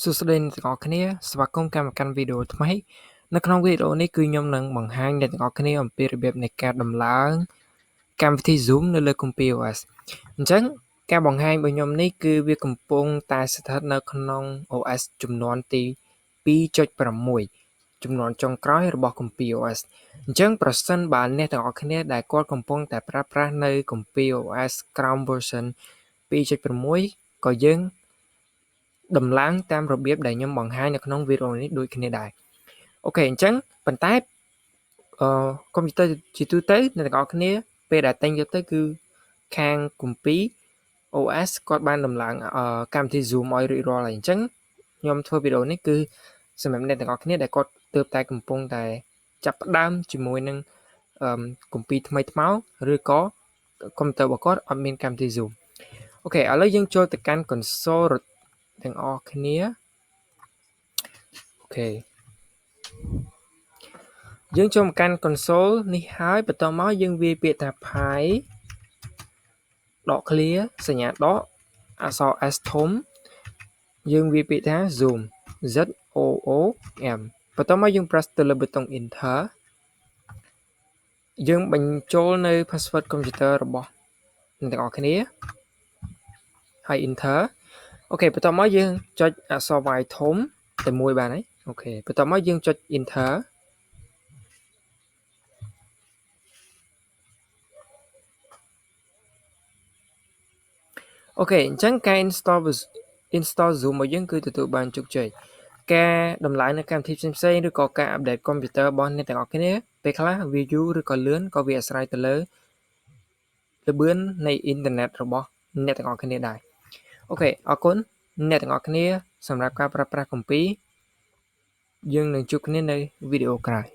សួស្តីអ្នកទាំងអស់គ្នាស្វាគមន៍កម្មកាន់វីដេអូថ្មីនៅក្នុងវីដេអូនេះគឺខ្ញុំនឹងបង្ហាញអ្នកទាំងអស់គ្នាអំពីរបៀបនៃការដំឡើងកម្មវិធី Zoom នៅលើ KOOMPI OS អញ្ចឹងការបង្ហាញរបស់ខ្ញុំនេះគឺវាកំពុងតែស្ថិតនៅក្នុង OS ជំនាន់ទី 2.6 ជំនាន់ចុងក្រោយរបស់ KOOMPI OS អញ្ចឹងប្រសិនបើអ្នកទាំងអស់គ្នាដែលគាត់កំពុងតែប្រើប្រាស់នៅ KOOMPI OS ក្រោម version 2.6 ក៏យើងដំឡើងតាមរបៀបដែលខ្ញុំបង្ហាញនៅក្នុងវីដេអូនេះដូចគ្នាដែរអូខេអញ្ចឹងប៉ុន្តែកុំព្យូទ័រជាទូទៅអ្នកទាំងអស់គ្នាពេលដែលតែងយកទៅគឺខាង KOOMPI OS គាត់បានដំឡើងកម្មវិធី Zoom ឲ្យរួចរាល់ហើយអញ្ចឹងខ្ញុំធ្វើវីដេអូនេះគឺសម្រាប់អ្នកទាំងអស់គ្នាដែលគាត់ទើបតែកំពុងតែចាប់ផ្ដើមជាមួយនឹងKOOMPI ថ្មីថ្មោងឬក៏កុំព្យូទ័ររបស់គាត់អត់មានកម្មវិធី Zoom អូខេឥឡូវយើងចូលទៅកាន់ console ទាំងអស់គ្នាអូខេយើងចូលមកកាន់ console នេះហើយបន្តមកយើងវាយពាក្យថា pi ដក clear សញ្ញាដកអក្សរ S ធំយើងវាយពាក្យថា zoom Z O O M បន្តមកយើង press ទៅលើប៊ូតុង enter យើងបញ្ចូលនៅ password កុំព្យូទ័ររបស់អ្នកទាំងអស់គ្នាហើយ enter អូខេបន្តមកយើងចុចអក្សរ Y ធំតែមួយបានហើយអូខេបន្តមកយើងចុច enter អូខេអញ្ចឹងការ install Zoom របស់យើងគឺទទួលបានជោគជ័យការដំឡើងនៅកម្មវិធីផ្សេងៗឬក៏ការអាប់ដេតកុំព្យូទ័ររបស់អ្នកទាំងអស់គ្នាពេលខ្លះវាយូរឬក៏លឿនក៏វាអាស្រ័យទៅលើល្បឿននៃអ៊ីនធឺណិតរបស់អ្នកទាំងអស់គ្នាដែរអូខេអរគុណអ្នកទាំងអស់គ្នាសម្រាប់ការប្រើប្រាស់KOOMPIយើងនឹងជួបគ្នានៅវីដេអូក្រោយ